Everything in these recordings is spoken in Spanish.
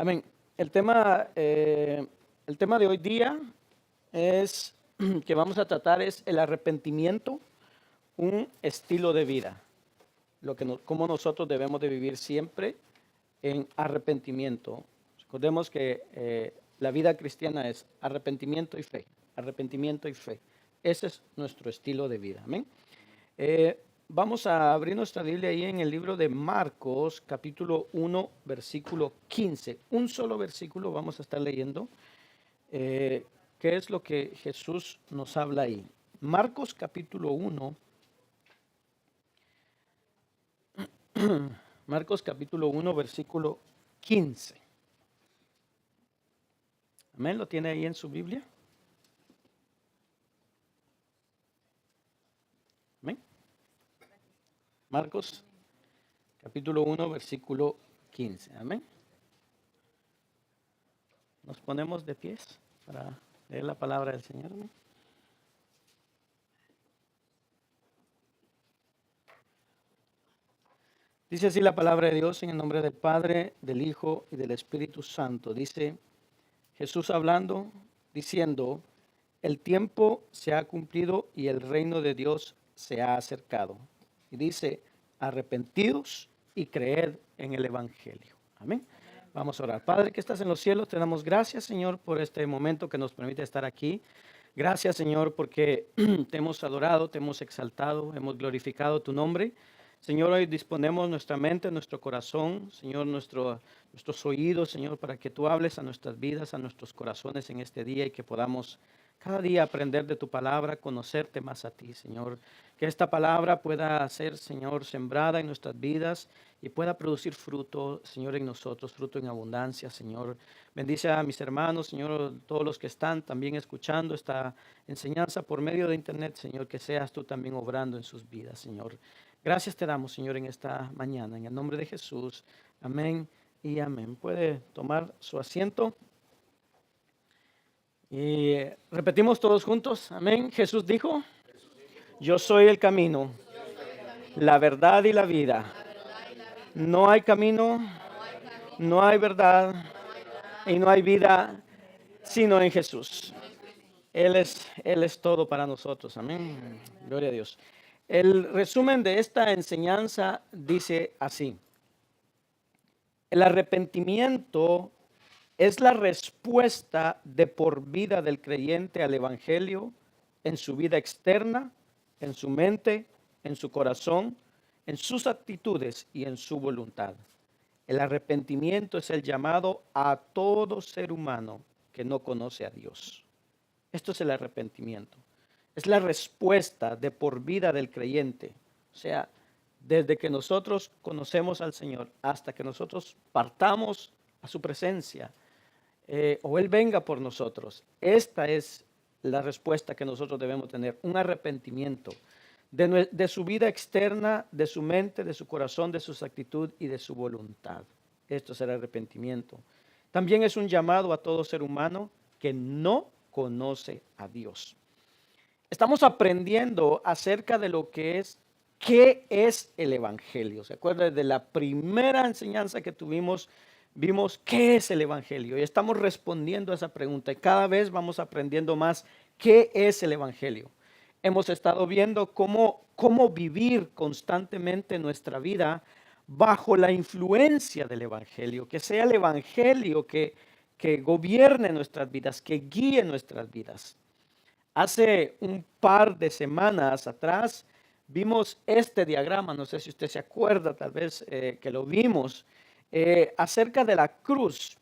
Amén. El tema de hoy día es que vamos a tratar es el arrepentimiento, un estilo de vida. Cómo nosotros debemos de vivir siempre en arrepentimiento. Recordemos que la vida cristiana es arrepentimiento y fe, arrepentimiento y fe. Ese es nuestro estilo de vida. Amén. Vamos a abrir nuestra Biblia ahí en el libro de Marcos, capítulo 1, versículo 15. Un solo versículo vamos a estar leyendo. ¿Qué es lo que Jesús nos habla ahí? Marcos, capítulo 1. Marcos, capítulo 1, versículo 15. Amén. ¿Lo tiene ahí en su Biblia? Amén. Marcos, capítulo 1, versículo 15. Amén. Nos ponemos de pies para leer la palabra del Señor. Amén. Dice así la palabra de Dios en el nombre del Padre, del Hijo y del Espíritu Santo. Dice Jesús hablando, diciendo: el tiempo se ha cumplido y el reino de Dios se ha acercado. Y dice: arrepentidos y creed en el Evangelio. Amén. Vamos a orar. Padre que estás en los cielos, te damos gracias, Señor, por este momento que nos permite estar aquí. Gracias, Señor, porque te hemos adorado, te hemos exaltado, hemos glorificado tu nombre. Señor, hoy disponemos nuestra mente, nuestro corazón, Señor, nuestros oídos, Señor, para que tú hables a nuestras vidas, a nuestros corazones en este día y que podamos cada día aprender de tu palabra, conocerte más a ti, Señor. Que esta palabra pueda ser, Señor, sembrada en nuestras vidas y pueda producir fruto, Señor, en nosotros, fruto en abundancia, Señor. Bendice a mis hermanos, Señor, todos los que están también escuchando esta enseñanza por medio de internet, Señor, que seas tú también obrando en sus vidas, Señor. Gracias te damos, Señor, en esta mañana, en el nombre de Jesús. Amén y amén. Puede tomar su asiento. Y repetimos todos juntos. Amén. Jesús dijo: yo soy el camino, la verdad y la vida. No hay camino, no hay verdad y no hay vida sino en Jesús. Él es todo para nosotros. Amén. Gloria a Dios. El resumen de esta enseñanza dice así: el arrepentimiento es la respuesta de por vida del creyente al Evangelio en su vida externa, en su mente, en su corazón, en sus actitudes y en su voluntad. El arrepentimiento es el llamado a todo ser humano que no conoce a Dios. Esto es el arrepentimiento. Es la respuesta de por vida del creyente. O sea, desde que nosotros conocemos al Señor hasta que nosotros partamos a su presencia, o Él venga por nosotros. Esta es la respuesta que nosotros debemos tener, un arrepentimiento de su vida externa, de su mente, de su corazón, de su actitud y de su voluntad. Esto es el arrepentimiento. También es un llamado a todo ser humano que no conoce a Dios. Estamos aprendiendo acerca de lo que es, ¿qué es el Evangelio? ¿Se acuerdan de la primera enseñanza que tuvimos? Vimos qué es el Evangelio y estamos respondiendo a esa pregunta y cada vez vamos aprendiendo más qué es el Evangelio. Hemos estado viendo cómo vivir constantemente nuestra vida bajo la influencia del Evangelio, que sea el Evangelio que gobierne nuestras vidas, que guíe nuestras vidas. Hace un par de semanas atrás vimos este diagrama, no sé si usted se acuerda, tal vez que lo vimos, acerca de la cruz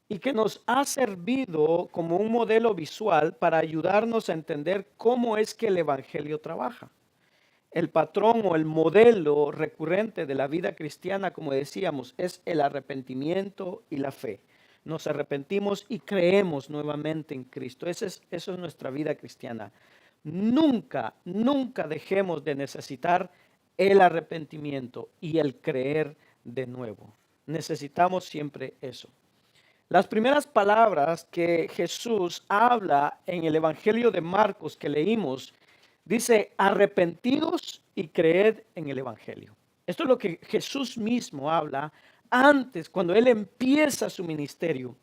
y que nos ha servido como un modelo visual para ayudarnos a entender cómo es que el Evangelio trabaja. El patrón o el modelo recurrente de la vida cristiana, como decíamos, es el arrepentimiento y la fe. Nos arrepentimos y creemos nuevamente en Cristo. Eso es nuestra vida cristiana. Nunca, nunca dejemos de necesitar el arrepentimiento y el creer de nuevo. Necesitamos siempre eso. Las primeras palabras que Jesús habla en el Evangelio de Marcos que leímos, dice: arrepentidos y creed en el Evangelio. Esto es lo que Jesús mismo habla antes, cuando Él empieza su ministerio,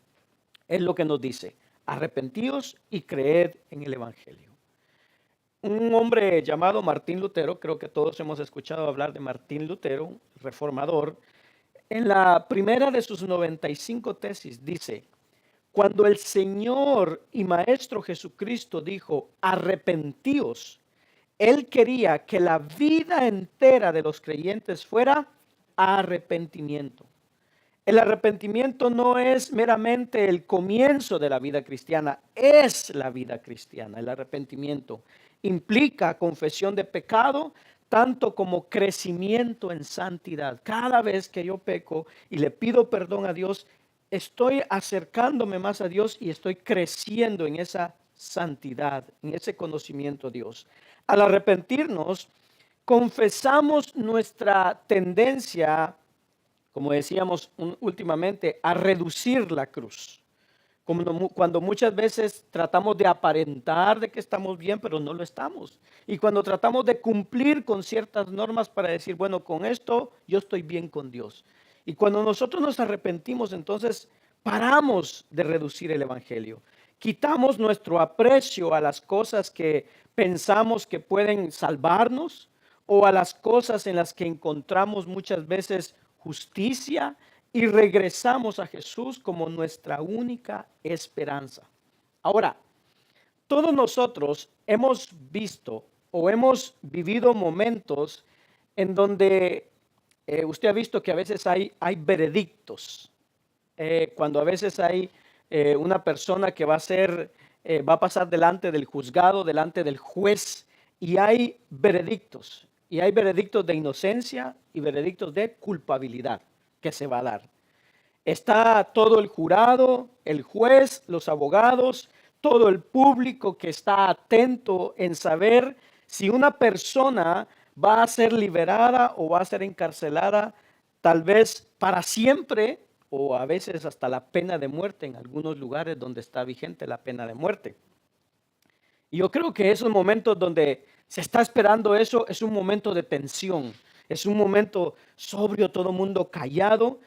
es lo que nos dice: arrepentíos y creed en el Evangelio. Un hombre llamado Martín Lutero, creo que todos hemos escuchado hablar de Martín Lutero, reformador, en la primera de sus 95 tesis dice: cuando el Señor y Maestro Jesucristo dijo, arrepentíos, Él quería que la vida entera de los creyentes fuera arrepentimiento. El arrepentimiento no es meramente el comienzo de la vida cristiana, es la vida cristiana. El arrepentimiento implica confesión de pecado, tanto como crecimiento en santidad. Cada vez que yo peco y le pido perdón a Dios, estoy acercándome más a Dios y estoy creciendo en esa santidad, en ese conocimiento de Dios. Al arrepentirnos, confesamos nuestra tendencia, como decíamos últimamente, a reducir la cruz. Cuando muchas veces tratamos de aparentar de que estamos bien, pero no lo estamos. Y cuando tratamos de cumplir con ciertas normas para decir, bueno, con esto yo estoy bien con Dios. Y cuando nosotros nos arrepentimos, entonces paramos de reducir el evangelio. Quitamos nuestro aprecio a las cosas que pensamos que pueden salvarnos o a las cosas en las que encontramos muchas veces justicia, y regresamos a Jesús como nuestra única esperanza. Ahora, todos nosotros hemos visto o hemos vivido momentos en donde usted ha visto que a veces hay veredictos. Cuando a veces hay una persona que va a pasar delante del juzgado, delante del juez, y hay veredictos. Y hay veredictos de inocencia y veredictos de culpabilidad que se va a dar. Está todo el jurado, el juez, los abogados, todo el público que está atento en saber si una persona va a ser liberada o va a ser encarcelada, tal vez para siempre o a veces hasta la pena de muerte en algunos lugares donde está vigente la pena de muerte. Y yo creo que esos momentos donde se está esperando eso es un momento de tensión, es un momento sobrio, todo el mundo callado.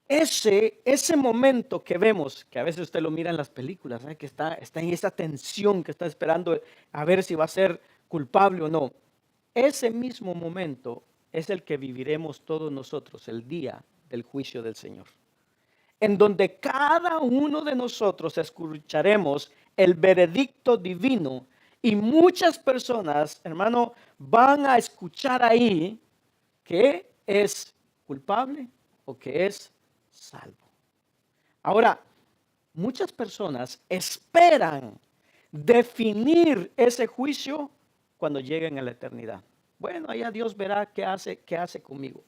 Ese momento que vemos, que a veces usted lo mira en las películas, ¿eh? Que está en esa tensión, que está esperando a ver si va a ser culpable o no. Ese mismo momento es el que viviremos todos nosotros el día del juicio del Señor, en donde cada uno de nosotros escucharemos el veredicto divino y muchas personas, hermano, van a escuchar ahí que es culpable o que es salvo. Ahora, muchas personas esperan definir ese juicio cuando lleguen a la eternidad. Bueno, allá Dios verá qué hace conmigo.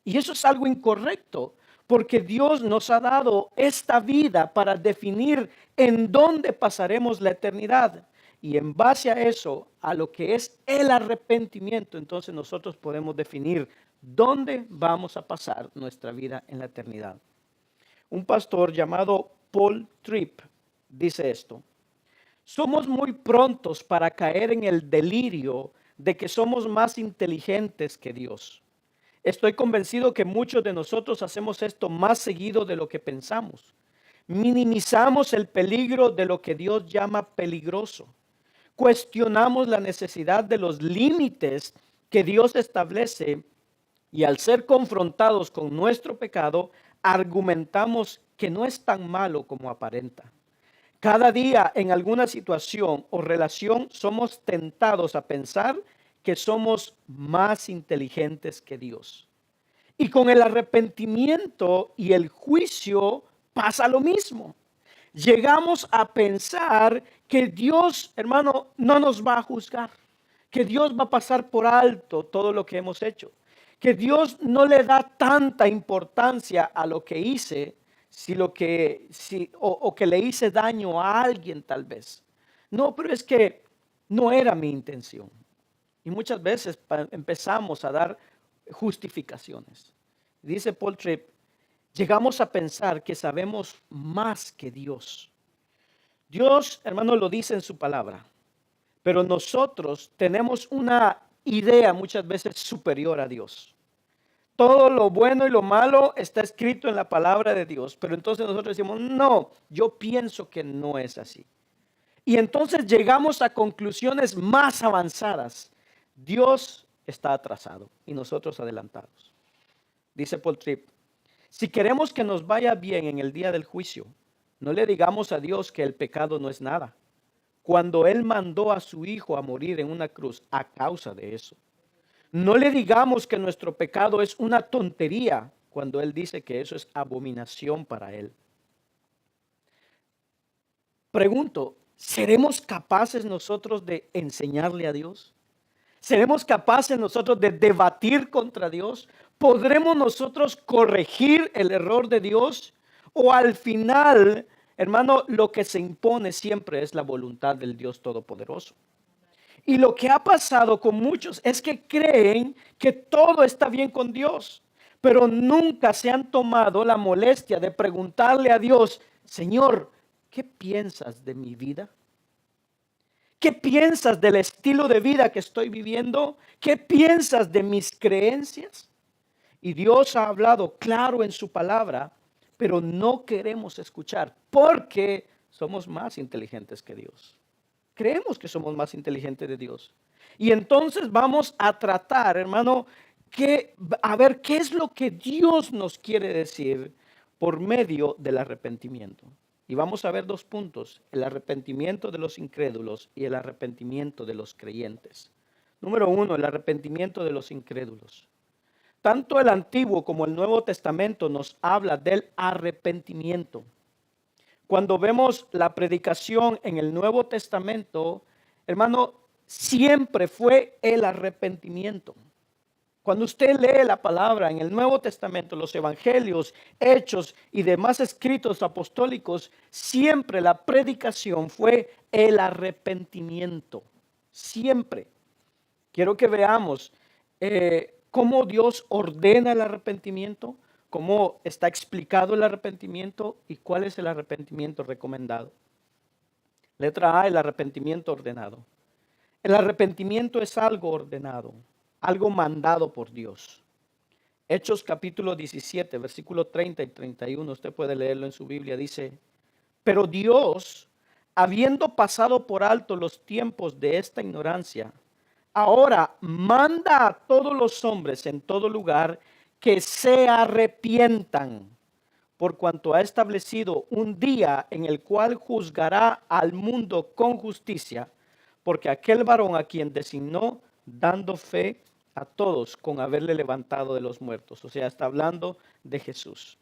Y eso es algo incorrecto, porque Dios nos ha dado esta vida para definir en dónde pasaremos la eternidad. Y en base a eso, a lo que es el arrepentimiento, entonces nosotros podemos definir dónde vamos a pasar nuestra vida en la eternidad. Un pastor llamado Paul Tripp dice esto: somos muy prontos para caer en el delirio de que somos más inteligentes que Dios. Estoy convencido que muchos de nosotros hacemos esto más seguido de lo que pensamos. Minimizamos el peligro de lo que Dios llama peligroso. Cuestionamos la necesidad de los límites que Dios establece y al ser confrontados con nuestro pecado, argumentamos que no es tan malo como aparenta. Cada día en alguna situación o relación somos tentados a pensar que somos más inteligentes que Dios. Y con el arrepentimiento y el juicio pasa lo mismo. Llegamos a pensar que Dios, hermano, no nos va a juzgar, que Dios va a pasar por alto todo lo que hemos hecho, que Dios no le da tanta importancia a lo que hice, o que le hice daño a alguien tal vez. No, pero es que no era mi intención. Y muchas veces empezamos a dar justificaciones. Dice Paul Tripp, llegamos a pensar que sabemos más que Dios. Dios, hermano, lo dice en su palabra, pero nosotros tenemos una idea muchas veces superior a Dios. todo lo bueno y lo malo está escrito en la palabra de Dios. Pero entonces nosotros decimos, no, yo pienso que no es así. Y entonces llegamos a conclusiones más avanzadas. Dios está atrasado y nosotros adelantados. Dice Paul Tripp, si queremos que nos vaya bien en el día del juicio, no le digamos a Dios que el pecado no es nada, cuando Él mandó a su Hijo a morir en una cruz a causa de eso. No le digamos que nuestro pecado es una tontería, cuando Él dice que eso es abominación para Él. Pregunto, ¿seremos capaces nosotros de enseñarle a Dios? ¿Seremos capaces nosotros de debatir contra Dios? ¿Podremos nosotros corregir el error de Dios? ¿O al final, hermano, lo que se impone siempre es la voluntad del Dios Todopoderoso? Y lo que ha pasado con muchos es que creen que todo está bien con Dios, pero nunca se han tomado la molestia de preguntarle a Dios, Señor, ¿qué piensas de mi vida? ¿Qué piensas del estilo de vida que estoy viviendo? ¿Qué piensas de mis creencias? Y Dios ha hablado claro en su palabra, pero no queremos escuchar porque somos más inteligentes que Dios. Creemos que somos más inteligentes de Dios. Y entonces vamos a tratar, hermano, a ver qué es lo que Dios nos quiere decir por medio del arrepentimiento. Y vamos a ver dos puntos, el arrepentimiento de los incrédulos y el arrepentimiento de los creyentes. Número uno, el arrepentimiento de los incrédulos. Tanto el Antiguo como el Nuevo Testamento nos habla del arrepentimiento. Cuando vemos la predicación en el Nuevo Testamento, hermano, siempre fue el arrepentimiento. Cuando usted lee la palabra en el Nuevo Testamento, los evangelios, hechos y demás escritos apostólicos, siempre la predicación fue el arrepentimiento. Siempre. Quiero que veamos cómo Dios ordena el arrepentimiento, cómo está explicado el arrepentimiento y cuál es el arrepentimiento recomendado. Letra A, el arrepentimiento ordenado. El arrepentimiento es algo ordenado, algo mandado por Dios. Hechos capítulo 17, versículo 30 y 31, usted puede leerlo en su Biblia, dice, pero Dios, habiendo pasado por alto los tiempos de esta ignorancia, ahora manda a todos los hombres en todo lugar que se arrepientan, por cuanto ha establecido un día en el cual juzgará al mundo con justicia, porque aquel varón a quien designó, dando fe a todos con haberle levantado de los muertos. O sea, está hablando de Jesús.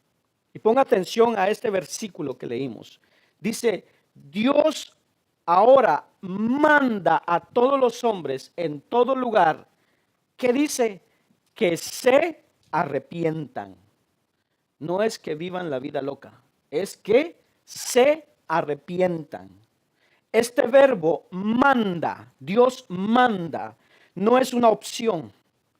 Y ponga atención a este versículo que leímos. Dice, Dios ahora manda a todos los hombres en todo lugar, que dice que se arrepientan. No es que vivan la vida loca, es que se arrepientan. Este verbo manda, Dios manda, no es una opción,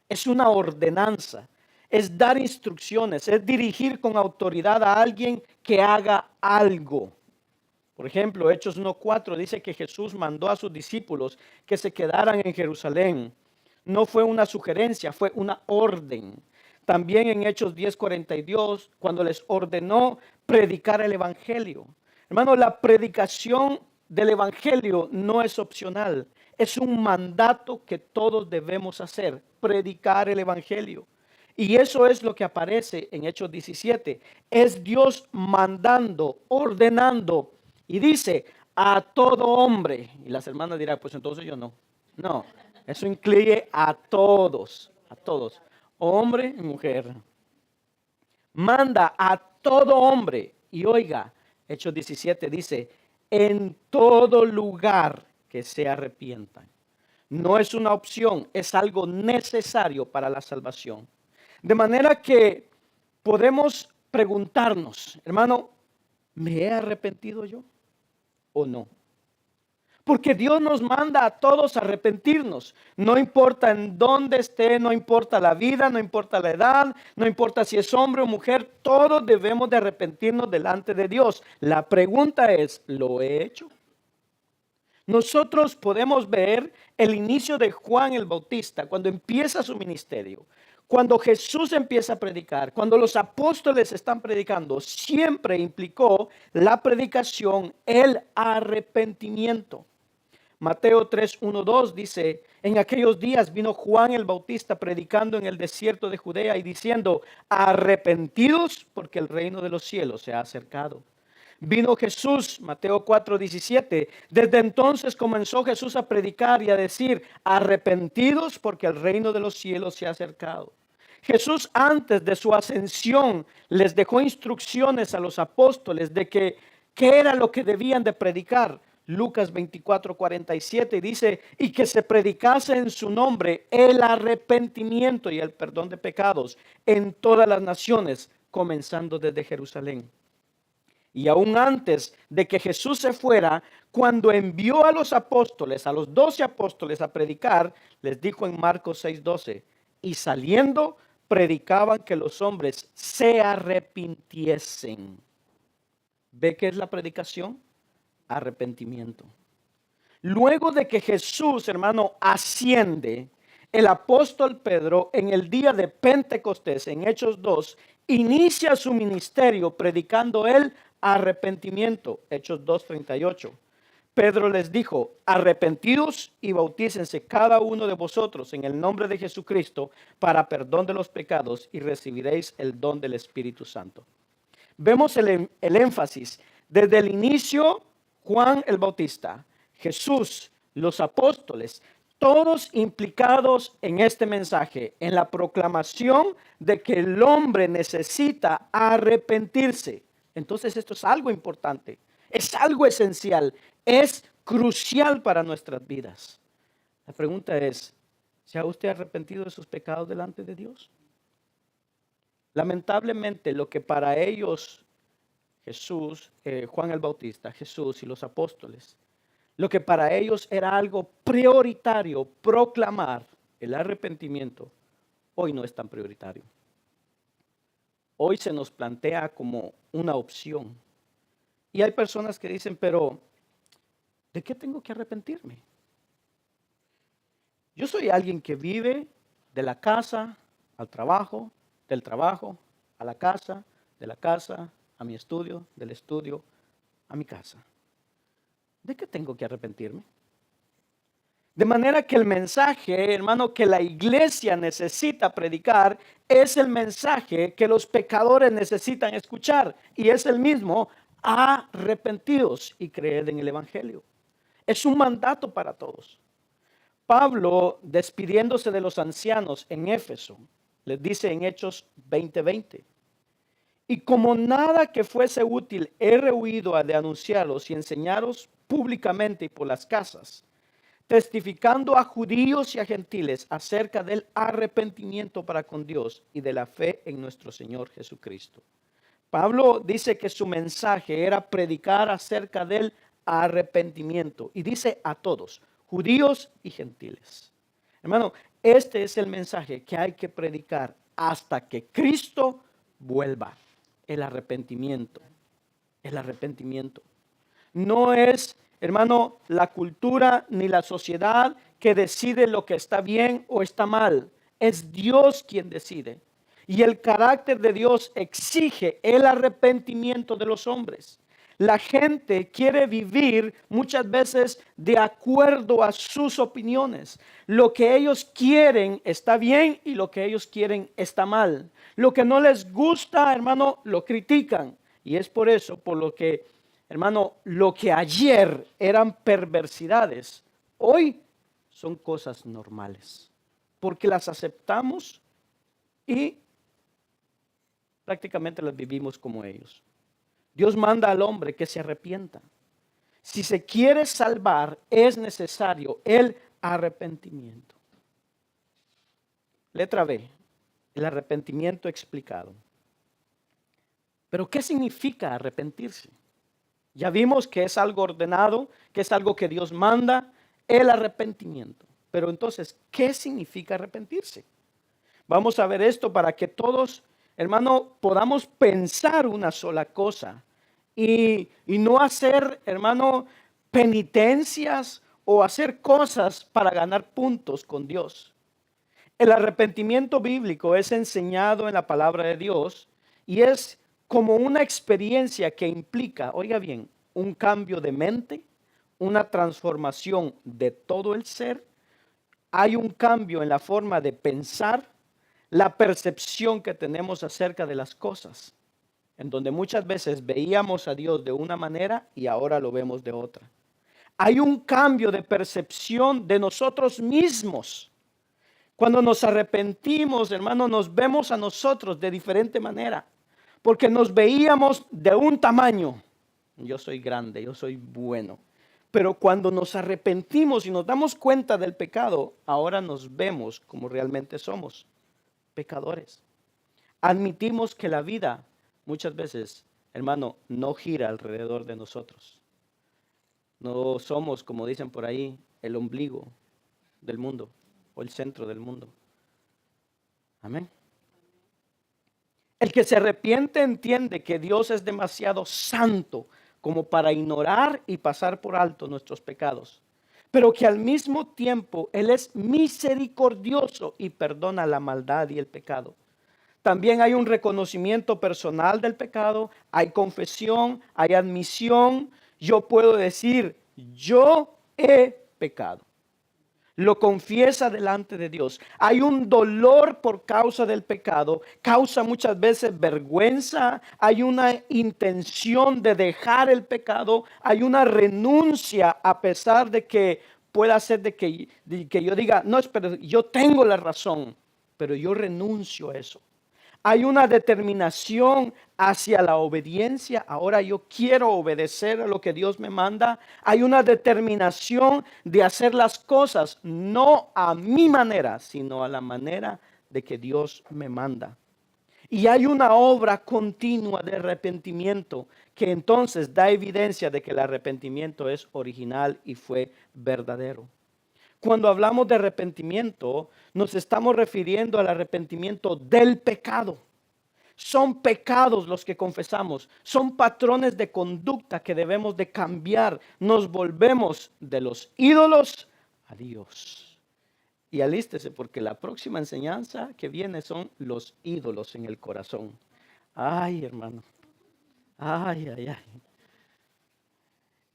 es una ordenanza, es dar instrucciones, es dirigir con autoridad a alguien que haga algo. Por ejemplo, Hechos 1:4 dice que Jesús mandó a sus discípulos que se quedaran en Jerusalén. No fue una sugerencia, fue una orden. También en Hechos 10:42, cuando les ordenó predicar el evangelio. Hermano, la predicación del evangelio no es opcional, es un mandato que todos debemos hacer, predicar el evangelio. Y eso es lo que aparece en Hechos 17. Es Dios mandando, ordenando. Y dice, a todo hombre. Y las hermanas dirán, pues entonces yo no. No, eso incluye a todos, hombre y mujer. Manda a todo hombre. Y oiga, Hechos 17 dice, en todo lugar que se arrepientan. No es una opción, es algo necesario para la salvación. De manera que podemos preguntarnos, hermano, ¿me he arrepentido yo o no? Porque Dios nos manda a todos a arrepentirnos. No importa en dónde esté, no importa la vida, no importa la edad, no importa si es hombre o mujer, todos debemos de arrepentirnos delante de Dios. La pregunta es, ¿lo he hecho? Nosotros podemos ver el inicio de Juan el Bautista cuando empieza su ministerio. Cuando Jesús empieza a predicar, cuando los apóstoles están predicando, siempre implicó la predicación, el arrepentimiento. Mateo 3, 1, 2 dice, en aquellos días vino Juan el Bautista predicando en el desierto de Judea y diciendo, arrepentidos porque el reino de los cielos se ha acercado. Vino Jesús, Mateo 4, 17. Desde entonces comenzó Jesús a predicar y a decir, arrepentidos porque el reino de los cielos se ha acercado. Jesús antes de su ascensión les dejó instrucciones a los apóstoles de qué era lo que debían de predicar. Lucas 24, 47 dice, y que se predicase en su nombre el arrepentimiento y el perdón de pecados en todas las naciones, comenzando desde Jerusalén. Y aún antes de que Jesús se fuera, cuando envió a los apóstoles, a los 12 apóstoles a predicar, les dijo en Marcos 6:12, y saliendo predicaban que los hombres se arrepintiesen. ¿Ve qué es la predicación? Arrepentimiento. Luego de que Jesús, hermano, asciende, el apóstol Pedro en el día de Pentecostés, en Hechos 2, inicia su ministerio predicando el arrepentimiento. Hechos 2:38. Pedro les dijo, arrepentidos y bautícense cada uno de vosotros en el nombre de Jesucristo para perdón de los pecados y recibiréis el don del Espíritu Santo. Vemos el énfasis desde el inicio, Juan el Bautista, Jesús, los apóstoles, todos implicados en este mensaje, en la proclamación de que el hombre necesita arrepentirse. Entonces esto es algo importante, es algo esencial, es crucial para nuestras vidas. La pregunta es, ¿se ha usted arrepentido de sus pecados delante de Dios? Lamentablemente lo que para ellos Jesús, Juan el Bautista, Jesús y los apóstoles, lo que para ellos era algo prioritario, proclamar el arrepentimiento, hoy no es tan prioritario. Hoy se nos plantea como una opción. Y hay personas que dicen, pero ¿de qué tengo que arrepentirme? Yo soy alguien que vive de la casa al trabajo, del trabajo a la casa, de la casa a mi estudio, del estudio a mi casa. ¿De qué tengo que arrepentirme? De manera que el mensaje, hermano, que la iglesia necesita predicar es el mensaje que los pecadores necesitan escuchar. Y es el mismo, arrepentidos y creed en el evangelio. Es un mandato para todos. Pablo, despidiéndose de los ancianos en Éfeso, les dice en Hechos 20:20, y como nada que fuese útil he rehuido de anunciaros y enseñaros públicamente y por las casas, testificando a judíos y a gentiles acerca del arrepentimiento para con Dios y de la fe en nuestro Señor Jesucristo. Pablo dice que su mensaje era predicar acerca del arrepentimiento y dice a todos, judíos y gentiles. Hermano, este es el mensaje que hay que predicar hasta que Cristo vuelva. El arrepentimiento. El arrepentimiento. No es, hermano, la cultura ni la sociedad que decide lo que está bien o está mal. Es Dios quien decide. Y el carácter de Dios exige el arrepentimiento de los hombres. La gente quiere vivir muchas veces de acuerdo a sus opiniones. Lo que ellos quieren está bien y lo que ellos quieren está mal. Lo que no les gusta, hermano, lo critican. Y es por eso, por lo que, hermano, lo que ayer eran perversidades, hoy son cosas normales. Porque las aceptamos y prácticamente las vivimos como ellos. Dios manda al hombre que se arrepienta. Si se quiere salvar, es necesario el arrepentimiento. Letra B, el arrepentimiento explicado. Pero ¿qué significa arrepentirse? Ya vimos que es algo ordenado, que es algo que Dios manda, el arrepentimiento. Pero entonces, ¿qué significa arrepentirse? Vamos a ver esto para que todos, hermano, podamos pensar una sola cosa y no hacer, hermano, penitencias o hacer cosas para ganar puntos con Dios. El arrepentimiento bíblico es enseñado en la palabra de Dios y es como una experiencia que implica, oiga bien, un cambio de mente, una transformación de todo el ser. Hay un cambio en la forma de pensar, la percepción que tenemos acerca de las cosas, en donde muchas veces veíamos a Dios de una manera y ahora lo vemos de otra. Hay un cambio de percepción de nosotros mismos. Cuando nos arrepentimos, hermano, nos vemos a nosotros de diferente manera, porque nos veíamos de un tamaño. Yo soy grande, yo soy bueno. Pero cuando nos arrepentimos y nos damos cuenta del pecado, ahora nos vemos como realmente somos, pecadores. Admitimos que la vida muchas veces, hermano, no gira alrededor de nosotros. No somos, como dicen por ahí, el ombligo del mundo o el centro del mundo. Amén. El que se arrepiente entiende que Dios es demasiado santo como para ignorar y pasar por alto nuestros pecados, pero que al mismo tiempo Él es misericordioso y perdona la maldad y el pecado. También hay un reconocimiento personal del pecado, hay confesión, hay admisión. Yo puedo decir, yo he pecado. Lo confiesa delante de Dios. Hay un dolor por causa del pecado, causa muchas veces vergüenza, hay una intención de dejar el pecado, hay una renuncia a pesar de que pueda ser de que yo diga, no, pero yo tengo la razón, pero yo renuncio a eso. Hay una determinación hacia la obediencia. Ahora yo quiero obedecer a lo que Dios me manda. Hay una determinación de hacer las cosas no a mi manera, sino a la manera de que Dios me manda. Y hay una obra continua de arrepentimiento que entonces da evidencia de que el arrepentimiento es original y fue verdadero. Cuando hablamos de arrepentimiento, nos estamos refiriendo al arrepentimiento del pecado. Son pecados los que confesamos, son patrones de conducta que debemos de cambiar. Nos volvemos de los ídolos a Dios. Y alístese porque la próxima enseñanza que viene son los ídolos en el corazón. Ay, hermano. Ay, ay, ay.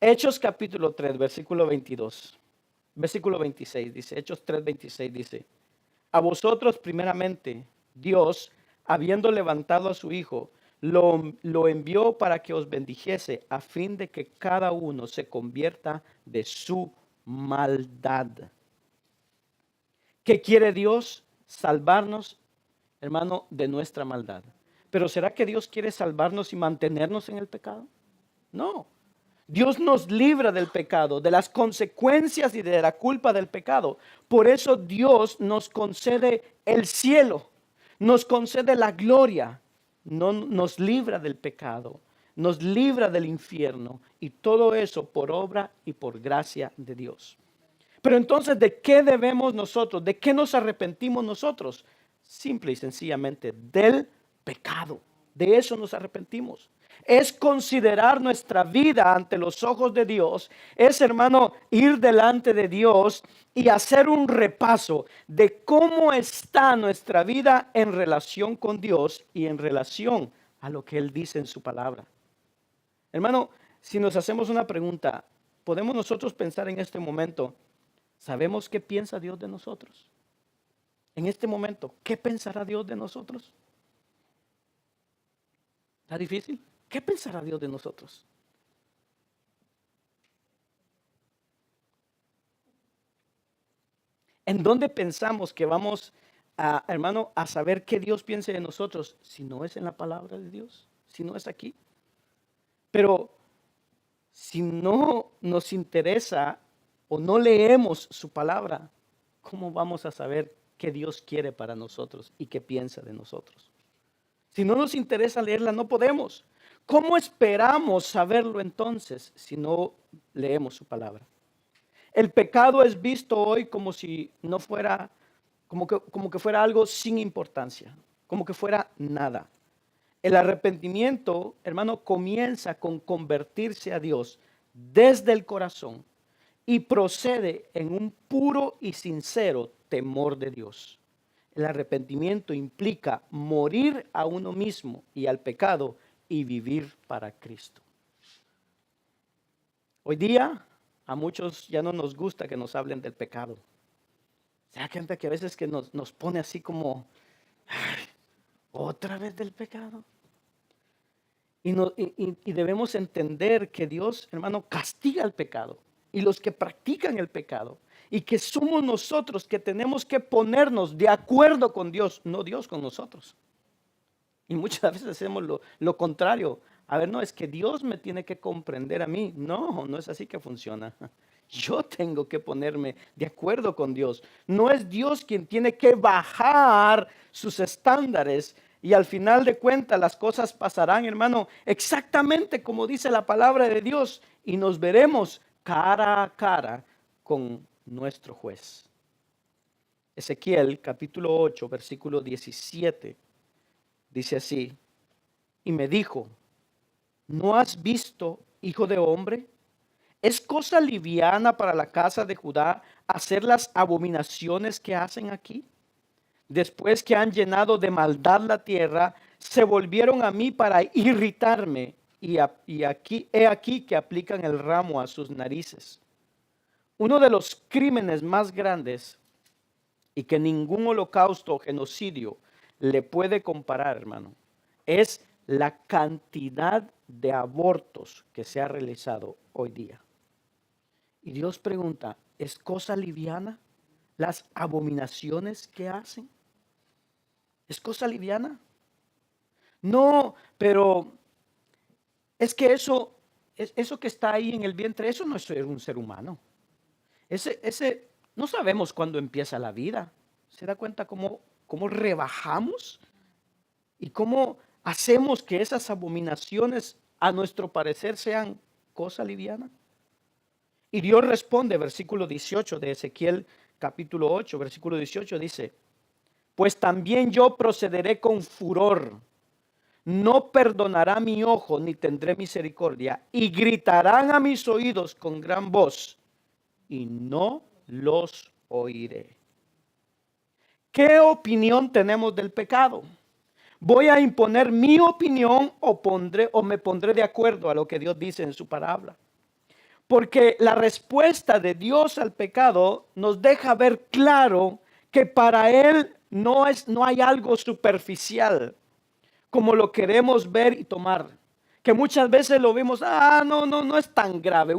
Hechos capítulo 3, versículo 22. Versículo 26 dice, Hechos 3, 26 dice, a vosotros primeramente Dios, habiendo levantado a su Hijo, lo envió para que os bendijese a fin de que cada uno se convierta de su maldad. ¿Qué quiere Dios? Salvarnos, hermano, de nuestra maldad. Pero ¿será que Dios quiere salvarnos y mantenernos en el pecado? No. Dios nos libra del pecado, de las consecuencias y de la culpa del pecado. Por eso Dios nos concede el cielo, nos concede la gloria, no, nos libra del pecado, nos libra del infierno y todo eso por obra y por gracia de Dios. Pero entonces, ¿de qué debemos nosotros? ¿De qué nos arrepentimos nosotros? Simple y sencillamente del pecado. De eso nos arrepentimos. Es considerar nuestra vida ante los ojos de Dios. Es, hermano, ir delante de Dios y hacer un repaso de cómo está nuestra vida en relación con Dios y en relación a lo que Él dice en su palabra. Hermano, si nos hacemos una pregunta, ¿podemos nosotros pensar en este momento? ¿Sabemos qué piensa Dios de nosotros? En este momento, ¿qué pensará Dios de nosotros? ¿Está difícil? ¿Qué pensará Dios de nosotros? ¿En dónde pensamos que vamos a, hermano, a saber qué Dios piensa de nosotros si no es en la palabra de Dios? Si no es aquí. Pero si no nos interesa o no leemos su palabra, ¿cómo vamos a saber qué Dios quiere para nosotros y qué piensa de nosotros? Si no nos interesa leerla, no podemos. ¿Cómo esperamos saberlo entonces si no leemos su palabra? El pecado es visto hoy como si no fuera, como que fuera algo sin importancia, como que fuera nada. El arrepentimiento, hermano, comienza con convertirse a Dios desde el corazón y procede en un puro y sincero temor de Dios. El arrepentimiento implica morir a uno mismo y al pecado y vivir para Cristo. Hoy día a muchos ya no nos gusta que nos hablen del pecado. Se da cuenta que a veces que nos pone así como, "Ay, otra vez del pecado". Y debemos entender que Dios, hermano, castiga el pecado y los que practican el pecado. Y que somos nosotros que tenemos que ponernos de acuerdo con Dios, no Dios con nosotros. Y muchas veces hacemos lo contrario. A ver, no, es que Dios me tiene que comprender a mí. No, no es así que funciona. Yo tengo que ponerme de acuerdo con Dios. No es Dios quien tiene que bajar sus estándares. Y al final de cuentas las cosas pasarán, hermano, exactamente como dice la palabra de Dios. Y nos veremos cara a cara con nuestro juez. Ezequiel capítulo 8, versículo 17. Dice así, y me dijo, ¿no has visto, hijo de hombre? ¿Es cosa liviana para la casa de Judá hacer las abominaciones que hacen aquí? Después que han llenado de maldad la tierra, se volvieron a mí para irritarme, y he aquí que aplican el ramo a sus narices. Uno de los crímenes más grandes y que ningún holocausto o genocidio le puede comparar, hermano, es la cantidad de abortos que se ha realizado hoy día. Y Dios pregunta, ¿es cosa liviana las abominaciones que hacen? ¿Es cosa liviana? No, pero es que eso que está ahí en el vientre, eso no es un ser humano. No sabemos cuándo empieza la vida. ¿Se da cuenta cómo rebajamos? ¿Y cómo hacemos que esas abominaciones a nuestro parecer sean cosa liviana? Y Dios responde, versículo 18 de Ezequiel capítulo 8, versículo 18 dice, pues también yo procederé con furor, no perdonará mi ojo ni tendré misericordia, y gritarán a mis oídos con gran voz, y no los oiré. ¿Qué opinión tenemos del pecado? ¿Voy a imponer mi opinión o me pondré de acuerdo a lo que Dios dice en su palabra? Porque la respuesta de Dios al pecado nos deja ver claro que para Él no hay algo superficial como lo queremos ver y tomar. Que muchas veces lo vemos, no es tan grave.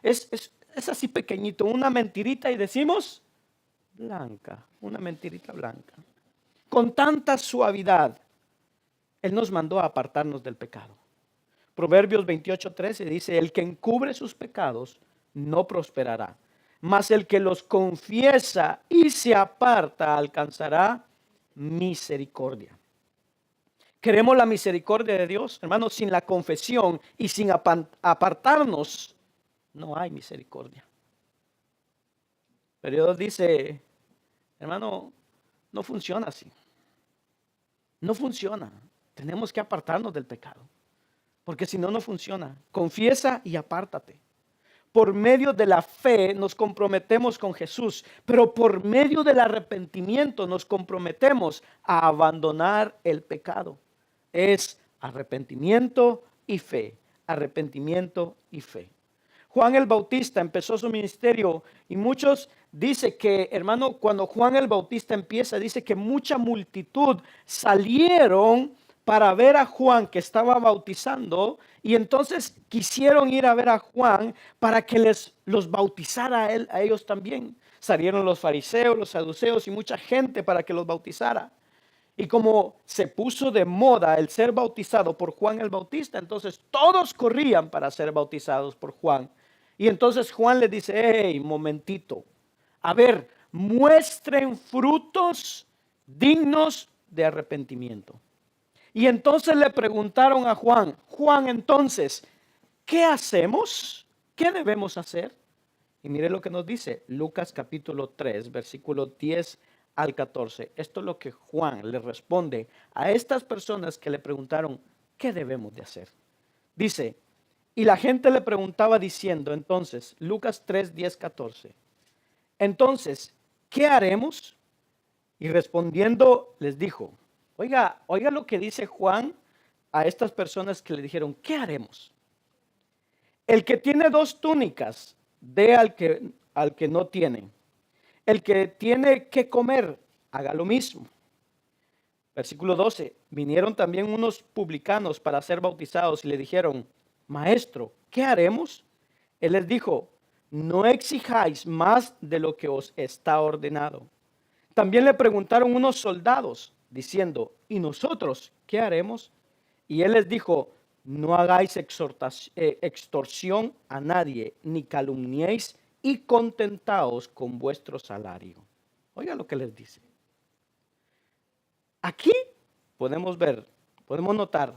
Es así pequeñito, una mentirita y decimos blanca, una mentirita blanca. Con tanta suavidad. Él nos mandó a apartarnos del pecado. Proverbios 28:13 dice, el que encubre sus pecados no prosperará, mas el que los confiesa y se aparta alcanzará misericordia. Queremos la misericordia de Dios, hermanos, sin la confesión y sin apartarnos, no hay misericordia. Pero Dios dice, hermano, no funciona así. No funciona. Tenemos que apartarnos del pecado. Porque si no, no funciona. Confiesa y apártate. Por medio de la fe nos comprometemos con Jesús, pero por medio del arrepentimiento nos comprometemos a abandonar el pecado. Es arrepentimiento y fe. Arrepentimiento y fe. Juan el Bautista empezó su ministerio y muchos dicen que, hermano, cuando Juan el Bautista empieza, dice que mucha multitud salieron para ver a Juan que estaba bautizando y entonces quisieron ir a ver a Juan para que los bautizara a ellos también. Salieron los fariseos, los saduceos y mucha gente para que los bautizara. Y como se puso de moda el ser bautizado por Juan el Bautista, entonces todos corrían para ser bautizados por Juan. Y entonces Juan le dice, hey, momentito, a ver, muestren frutos dignos de arrepentimiento. Y entonces le preguntaron a Juan, Juan, entonces, ¿qué hacemos? ¿Qué debemos hacer? Y mire lo que nos dice Lucas capítulo 3, versículo 10 al 14. Esto es lo que Juan le responde a estas personas que le preguntaron, ¿qué debemos de hacer? Dice, y la gente le preguntaba diciendo, entonces, Lucas 3, 10, 14. Entonces, ¿qué haremos? Y respondiendo les dijo, oiga lo que dice Juan a estas personas que le dijeron, ¿qué haremos? El que tiene 2 túnicas, dé al que no tiene. El que tiene que comer, haga lo mismo. Versículo 12, vinieron también unos publicanos para ser bautizados y le dijeron, Maestro, ¿qué haremos? Él les dijo, no exijáis más de lo que os está ordenado. También le preguntaron unos soldados, diciendo, ¿y nosotros qué haremos? Y él les dijo, no hagáis extorsión a nadie, ni calumniéis, y contentaos con vuestro salario. Oiga lo que les dice. Aquí podemos notar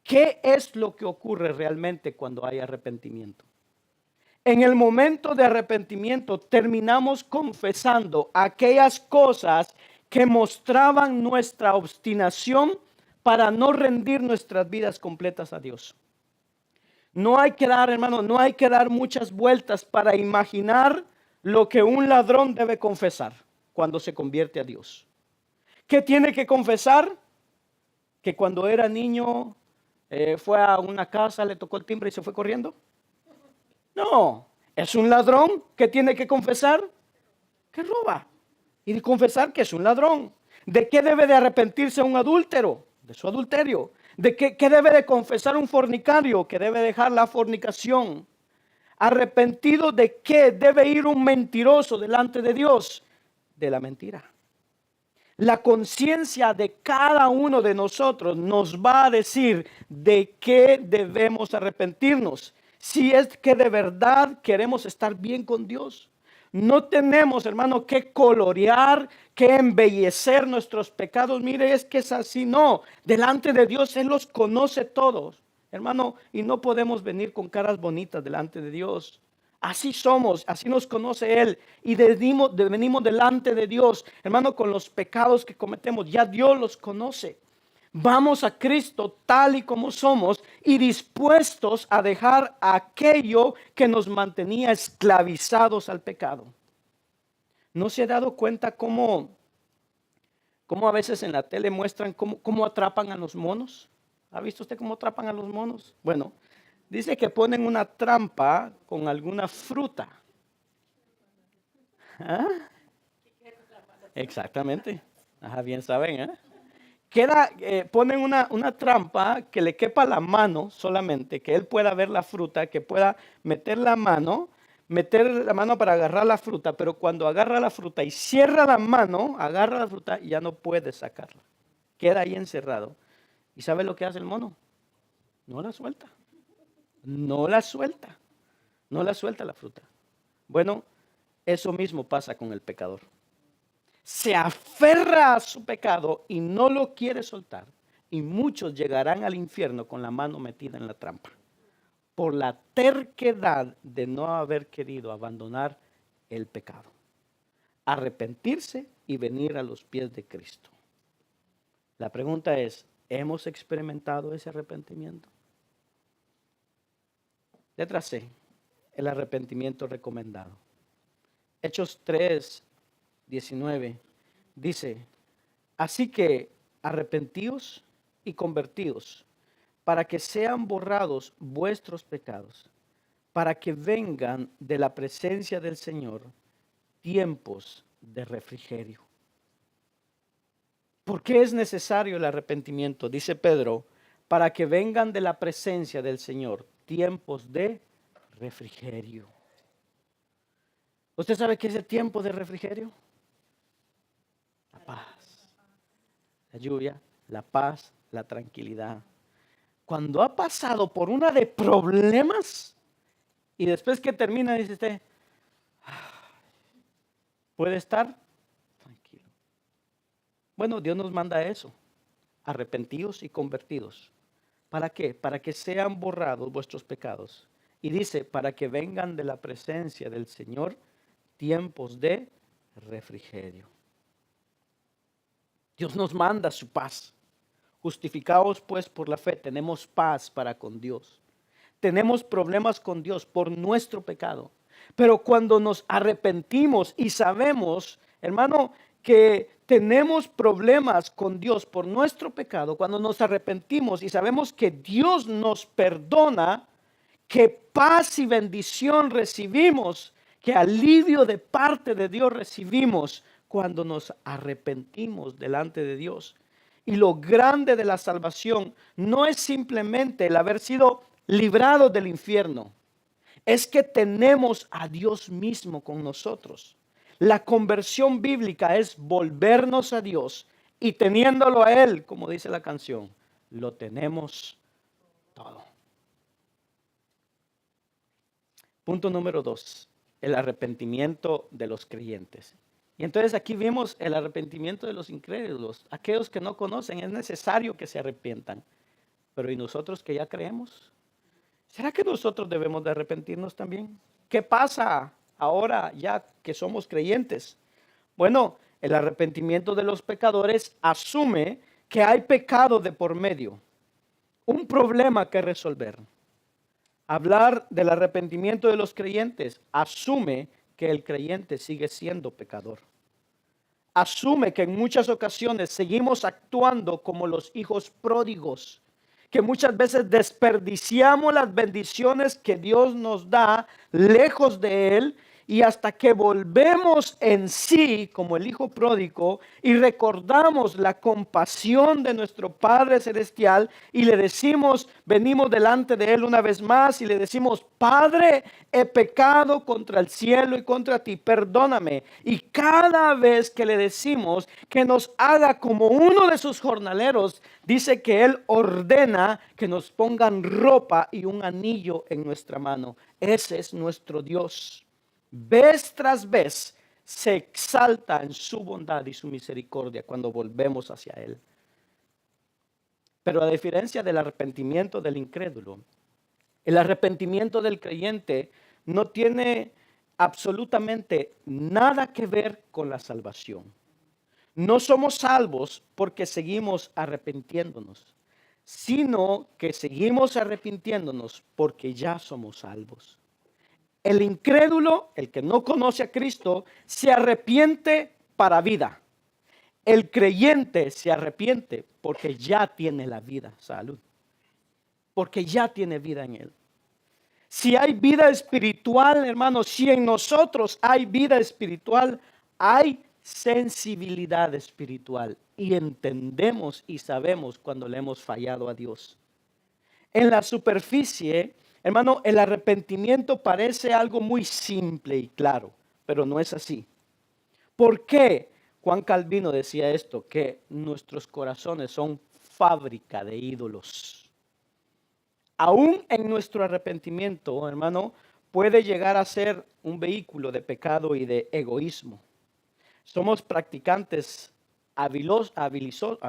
qué es lo que ocurre realmente cuando hay arrepentimiento. En el momento de arrepentimiento terminamos confesando aquellas cosas que mostraban nuestra obstinación para no rendir nuestras vidas completas a Dios. No hay que dar, hermano, no hay que dar muchas vueltas para imaginar lo que un ladrón debe confesar cuando se convierte a Dios. ¿Qué tiene que confesar? Que cuando era niño fue a una casa, le tocó el timbre y se fue corriendo. No, es un ladrón que tiene que confesar que roba y de confesar que es un ladrón. ¿De qué debe de arrepentirse un adúltero? De su adulterio. ¿De qué debe de confesar un fornicario? Que debe dejar la fornicación. ¿Arrepentido de qué debe ir un mentiroso delante de Dios? De la mentira. La conciencia de cada uno de nosotros nos va a decir de qué debemos arrepentirnos. Si es que de verdad queremos estar bien con Dios. No tenemos, hermano, que colorear, que embellecer nuestros pecados. Mire, es que es así, no. Delante de Dios Él los conoce todos, hermano, y no podemos venir con caras bonitas delante de Dios. Así somos, así nos conoce Él. Y venimos delante de Dios, hermano, con los pecados que cometemos. Ya Dios los conoce. Vamos a Cristo tal y como somos y dispuestos a dejar aquello que nos mantenía esclavizados al pecado. ¿No se ha dado cuenta cómo a veces en la tele muestran cómo atrapan a los monos? ¿Ha visto usted cómo atrapan a los monos? Bueno, dice que ponen una trampa con alguna fruta. ¿Ah? Exactamente. Ajá, bien saben, ¿eh? Ponen una trampa que le quepa la mano solamente, que él pueda ver la fruta, que pueda meter la mano para agarrar la fruta, pero cuando agarra la fruta y cierra la mano, agarra la fruta y ya no puede sacarla. Queda ahí encerrado. ¿Y sabe lo que hace el mono? No la suelta. No la suelta. No la suelta la fruta. Bueno, eso mismo pasa con el pecador. Se aferra a su pecado y no lo quiere soltar. Y muchos llegarán al infierno con la mano metida en la trampa, por la terquedad de no haber querido abandonar el pecado, arrepentirse y venir a los pies de Cristo. La pregunta es, ¿hemos experimentado ese arrepentimiento? Letra C, el arrepentimiento recomendado. Hechos 3:19 dice, así que arrepentíos y convertíos para que sean borrados vuestros pecados, para que vengan de la presencia del Señor tiempos de refrigerio. ¿Por qué es necesario el arrepentimiento? Dice Pedro, para que vengan de la presencia del Señor tiempos de refrigerio. ¿Usted sabe qué es el tiempo de refrigerio? La paz, la lluvia, la paz, la tranquilidad. Cuando ha pasado por una de problemas y después que termina dice usted, puede estar tranquilo. Bueno, Dios nos manda eso, arrepentidos y convertidos. ¿Para qué? Para que sean borrados vuestros pecados. Y dice, para que vengan de la presencia del Señor tiempos de refrigerio. Dios nos manda su paz. Justificados pues por la fe, tenemos paz para con Dios. Tenemos problemas con Dios por nuestro pecado. Pero cuando nos arrepentimos y sabemos, hermano, que tenemos problemas con Dios por nuestro pecado, cuando nos arrepentimos y sabemos que Dios nos perdona, qué paz y bendición recibimos, qué alivio de parte de Dios recibimos cuando nos arrepentimos delante de Dios. Y lo grande de la salvación no es simplemente el haber sido librado del infierno, es que tenemos a Dios mismo con nosotros. La conversión bíblica es volvernos a Dios y teniéndolo a Él, como dice la canción, lo tenemos todo. Punto número 2, el arrepentimiento de los creyentes. Y entonces aquí vimos el arrepentimiento de los incrédulos. Aquellos que no conocen, es necesario que se arrepientan. Pero ¿y nosotros que ya creemos? ¿Será que nosotros debemos de arrepentirnos también? ¿Qué pasa ahora ya que somos creyentes? Bueno, el arrepentimiento de los pecadores asume que hay pecado de por medio, un problema que resolver. Hablar del arrepentimiento de los creyentes asume que el creyente sigue siendo pecador. Asume que en muchas ocasiones seguimos actuando como los hijos pródigos, que muchas veces desperdiciamos las bendiciones que Dios nos da lejos de Él, y hasta que volvemos en sí como el hijo pródigo y recordamos la compasión de nuestro Padre Celestial y le decimos, venimos delante de Él una vez más y le decimos, Padre, he pecado contra el cielo y contra ti, perdóname. Y cada vez que le decimos que nos haga como uno de sus jornaleros, dice que Él ordena que nos pongan ropa y un anillo en nuestra mano. Ese es nuestro Dios. Vez tras vez se exalta en su bondad y su misericordia cuando volvemos hacia Él. Pero a diferencia del arrepentimiento del incrédulo, el arrepentimiento del creyente no tiene absolutamente nada que ver con la salvación. No somos salvos porque seguimos arrepintiéndonos, sino que seguimos arrepintiéndonos porque ya somos salvos. El incrédulo, el que no conoce a Cristo, se arrepiente para vida. El creyente se arrepiente porque ya tiene la vida, salud. Porque ya tiene vida en Él. Si hay vida espiritual, hermanos, si en nosotros hay vida espiritual, hay sensibilidad espiritual. Y entendemos y sabemos cuando le hemos fallado a Dios. En la superficie, hermano, el arrepentimiento parece algo muy simple y claro, pero no es así. ¿Por qué? Juan Calvino decía esto, que nuestros corazones son fábrica de ídolos. Aún en nuestro arrepentimiento, hermano, puede llegar a ser un vehículo de pecado y de egoísmo. Somos practicantes habilidosos,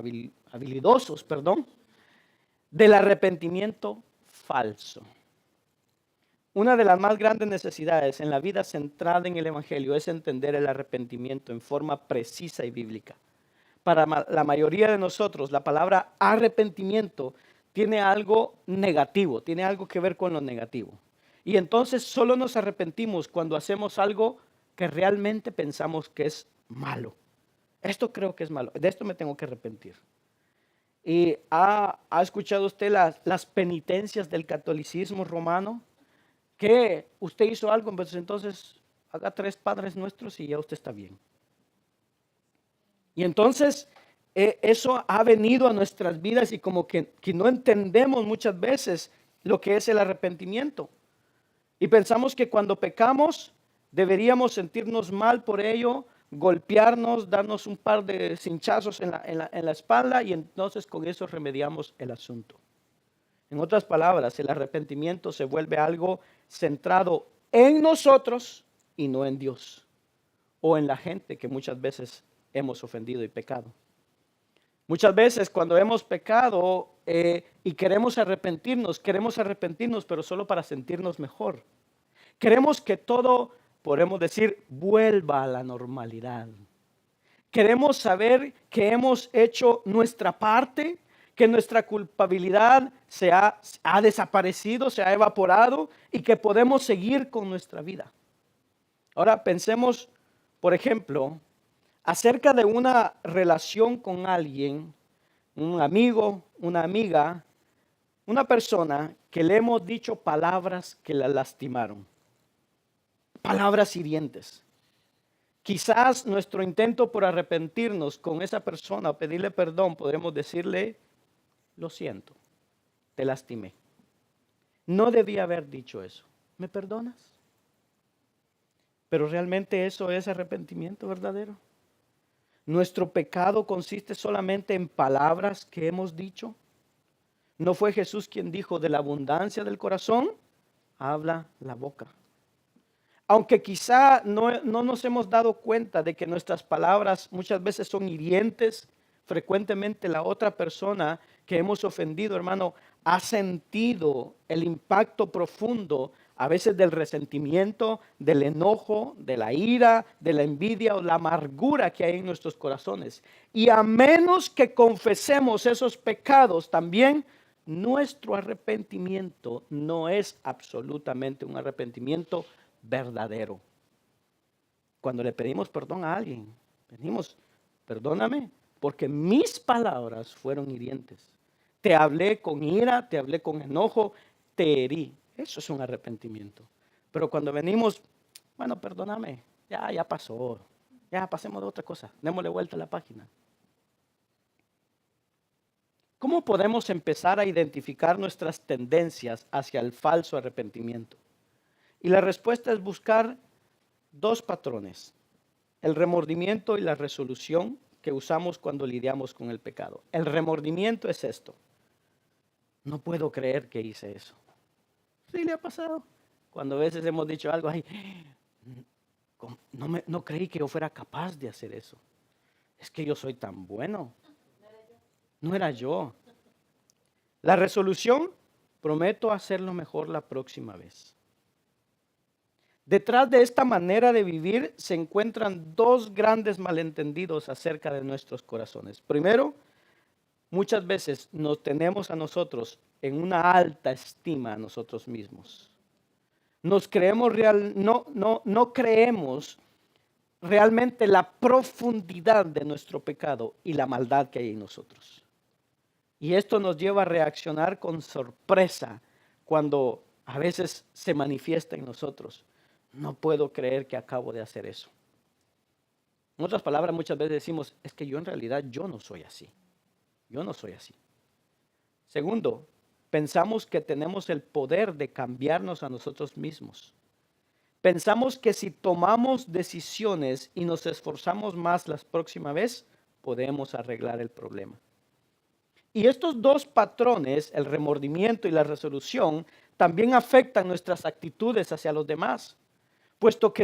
del arrepentimiento falso. Una de las más grandes necesidades en la vida centrada en el Evangelio es entender el arrepentimiento en forma precisa y bíblica. Para la mayoría de nosotros, la palabra arrepentimiento tiene algo negativo, tiene algo que ver con lo negativo. Y entonces solo nos arrepentimos cuando hacemos algo que realmente pensamos que es malo. Esto creo que es malo, de esto me tengo que arrepentir. ¿Y ha escuchado usted las penitencias del catolicismo romano? Que usted hizo algo, pues entonces haga 3 Padres Nuestros y ya usted está bien. Y entonces eso ha venido a nuestras vidas y como que no entendemos muchas veces lo que es el arrepentimiento. Y pensamos que cuando pecamos deberíamos sentirnos mal por ello, golpearnos, darnos un par de cinchazos en la espalda y entonces con eso remediamos el asunto. En otras palabras, el arrepentimiento se vuelve algo centrado en nosotros y no en Dios o en la gente que muchas veces hemos ofendido y pecado. Muchas veces cuando hemos pecado y queremos arrepentirnos, pero solo para sentirnos mejor. Queremos que todo, podemos decir, vuelva a la normalidad. Queremos saber que hemos hecho nuestra parte, que nuestra culpabilidad ha desaparecido, se ha evaporado y que podemos seguir con nuestra vida. Ahora pensemos, por ejemplo, acerca de una relación con alguien, un amigo, una amiga, una persona que le hemos dicho palabras que la lastimaron, palabras hirientes. Quizás nuestro intento por arrepentirnos con esa persona o pedirle perdón, podremos decirle, lo siento, te lastimé. No debía haber dicho eso. ¿Me perdonas? Pero realmente eso es arrepentimiento verdadero. Nuestro pecado consiste solamente en palabras que hemos dicho. ¿No fue Jesús quien dijo, de la abundancia del corazón habla la boca? Aunque quizá no nos hemos dado cuenta de que nuestras palabras muchas veces son hirientes, frecuentemente la otra persona que hemos ofendido, hermano, ha sentido el impacto profundo, a veces del resentimiento, del enojo, de la ira, de la envidia o la amargura que hay en nuestros corazones. Y a menos que confesemos esos pecados también, nuestro arrepentimiento no es absolutamente un arrepentimiento verdadero. Cuando le pedimos perdón a alguien, pedimos, perdóname, porque mis palabras fueron hirientes. Te hablé con ira, te hablé con enojo, te herí. Eso es un arrepentimiento. Pero cuando venimos, bueno, perdóname, ya pasó, ya pasemos de otra cosa, démosle vuelta a la página. ¿Cómo podemos empezar a identificar nuestras tendencias hacia el falso arrepentimiento? Y la respuesta es buscar dos patrones: el remordimiento y la resolución que usamos cuando lidiamos con el pecado. El remordimiento es esto: no puedo creer que hice eso. ¿Sí le ha pasado? Cuando a veces hemos dicho algo, ay, no creí que yo fuera capaz de hacer eso. Es que yo soy tan bueno. No era yo. La resolución: prometo hacerlo mejor la próxima vez. Detrás de esta manera de vivir se encuentran dos grandes malentendidos acerca de nuestros corazones. Primero, muchas veces nos tenemos a nosotros en una alta estima a nosotros mismos. Nos creemos no creemos realmente la profundidad de nuestro pecado y la maldad que hay en nosotros. Y esto nos lleva a reaccionar con sorpresa cuando a veces se manifiesta en nosotros. No puedo creer que acabo de hacer eso. En otras palabras, muchas veces decimos, es que yo en realidad yo no soy así. Yo no soy así. Segundo, pensamos que tenemos el poder de cambiarnos a nosotros mismos. Pensamos que si tomamos decisiones y nos esforzamos más la próxima vez, podemos arreglar el problema. Y estos dos patrones, el remordimiento y la resolución, también afectan nuestras actitudes hacia los demás. Puesto que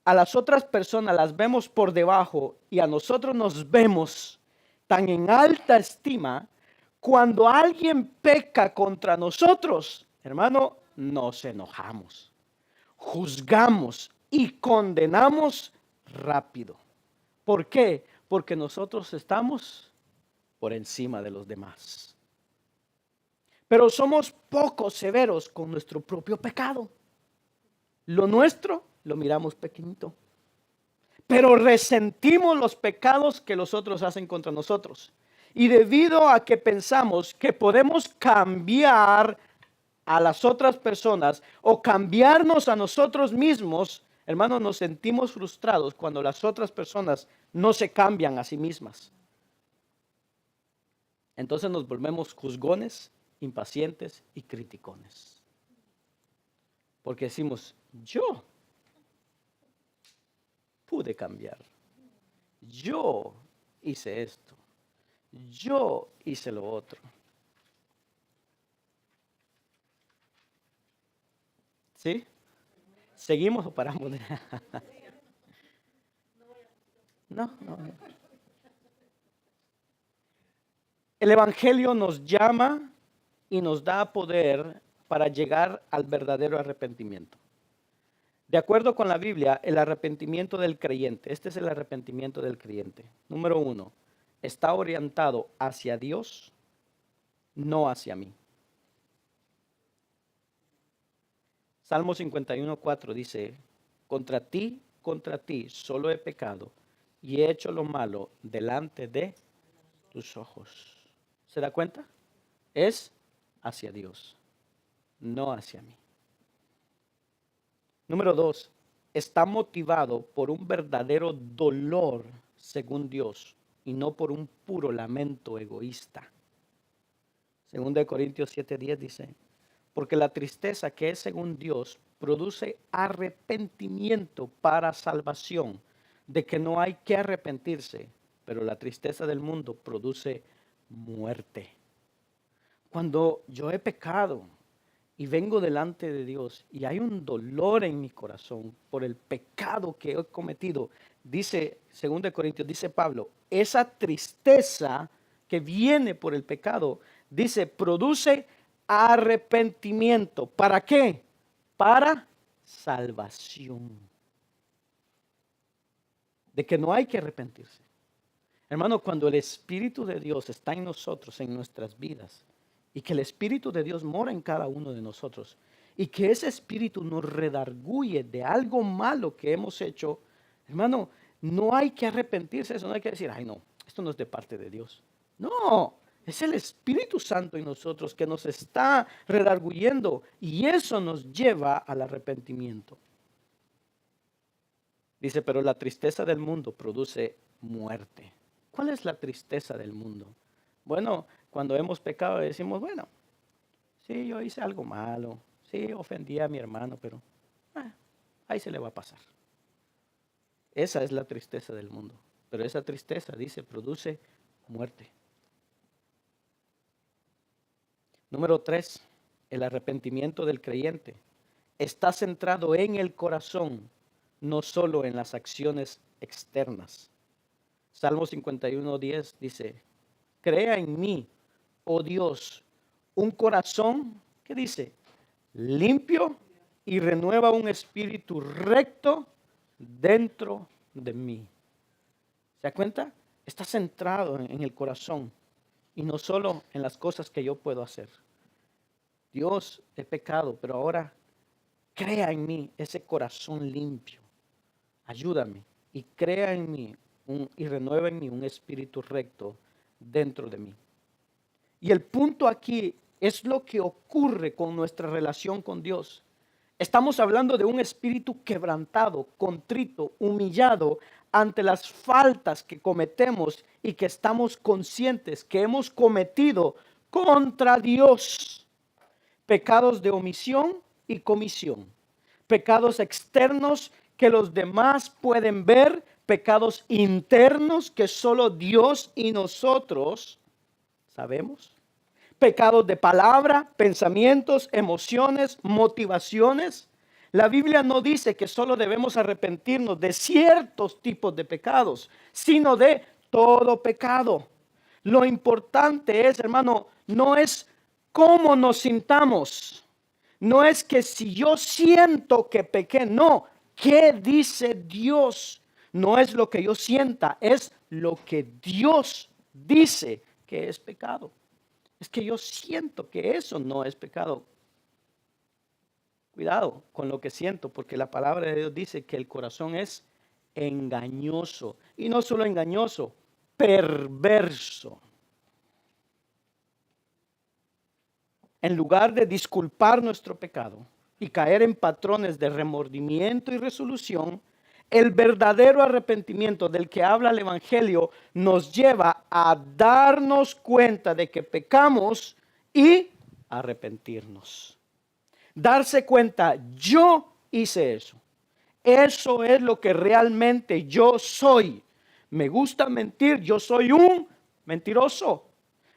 a las otras personas las vemos por debajo y a nosotros nos vemos tan en alta estima, cuando alguien peca contra nosotros, hermano, nos enojamos, juzgamos y condenamos rápido. ¿Por qué? Porque nosotros estamos por encima de los demás. Pero somos poco severos con nuestro propio pecado. Lo nuestro lo miramos pequeñito, pero resentimos los pecados que los otros hacen contra nosotros. Y debido a que pensamos que podemos cambiar a las otras personas o cambiarnos a nosotros mismos, hermanos, nos sentimos frustrados cuando las otras personas no se cambian a sí mismas. Entonces nos volvemos juzgones, impacientes y criticones. Porque decimos, yo pude cambiar. Yo hice esto. Yo hice lo otro. ¿Sí? ¿Seguimos o paramos? No. El Evangelio nos llama y nos da poder para llegar al verdadero arrepentimiento. De acuerdo con la Biblia, el arrepentimiento del creyente, este es el arrepentimiento del creyente. Número 1, está orientado hacia Dios, no hacia mí. Salmo 51:4 dice, contra ti, contra ti solo he pecado y he hecho lo malo delante de tus ojos. ¿Se da cuenta? Es hacia Dios, no hacia mí. Número 2, está motivado por un verdadero dolor según Dios y no por un puro lamento egoísta. Según de Corintios 7:10 dice, porque la tristeza que es según Dios produce arrepentimiento para salvación, de que no hay que arrepentirse, pero la tristeza del mundo produce muerte. Cuando yo he pecado y vengo delante de Dios y hay un dolor en mi corazón por el pecado que he cometido, dice, según de Corintios, dice Pablo, esa tristeza que viene por el pecado, dice, produce arrepentimiento. ¿Para qué? Para salvación. De que no hay que arrepentirse. Hermano, cuando el Espíritu de Dios está en nosotros, en nuestras vidas, y que el Espíritu de Dios mora en cada uno de nosotros, y que ese Espíritu nos redarguye de algo malo que hemos hecho, hermano, no hay que arrepentirse de eso, no hay que decir, ay no, esto no es de parte de Dios. No, es el Espíritu Santo en nosotros que nos está redarguyendo, y eso nos lleva al arrepentimiento. Dice, pero la tristeza del mundo produce muerte. ¿Cuál es la tristeza del mundo? Bueno, cuando hemos pecado decimos, bueno, sí, yo hice algo malo, sí, ofendí a mi hermano, pero ahí se le va a pasar. Esa es la tristeza del mundo. Pero esa tristeza, dice, produce muerte. Número 3, el arrepentimiento del creyente está centrado en el corazón, no solo en las acciones externas. Salmo 51:10 dice, crea en mí, oh Dios, un corazón, ¿qué dice? Limpio y renueva un espíritu recto dentro de mí. ¿Se da cuenta? Está centrado en el corazón y no solo en las cosas que yo puedo hacer. Dios, he pecado, pero ahora crea en mí ese corazón limpio. Ayúdame y crea en mí y renueva en mí un espíritu recto dentro de mí. Y el punto aquí es lo que ocurre con nuestra relación con Dios. Estamos hablando de un espíritu quebrantado, contrito, humillado ante las faltas que cometemos y que estamos conscientes que hemos cometido contra Dios. Pecados de omisión y comisión. Pecados externos que los demás pueden ver, pecados internos que solo Dios y nosotros sabemos. Pecados de palabra, pensamientos, emociones, motivaciones. La Biblia no dice que solo debemos arrepentirnos de ciertos tipos de pecados, sino de todo pecado. Lo importante es, hermano, no es cómo nos sintamos. No es que si yo siento que pequé, no. ¿Qué dice Dios? No es lo que yo sienta, es lo que Dios dice que es pecado. Es que yo siento que eso no es pecado. Cuidado con lo que siento, porque la palabra de Dios dice que el corazón es engañoso. Y no solo engañoso, perverso. En lugar de disculpar nuestro pecado y caer en patrones de remordimiento y resolución, el verdadero arrepentimiento del que habla el Evangelio nos lleva a darnos cuenta de que pecamos y arrepentirnos. Darse cuenta, yo hice eso. Eso es lo que realmente yo soy. Me gusta mentir, yo soy un mentiroso.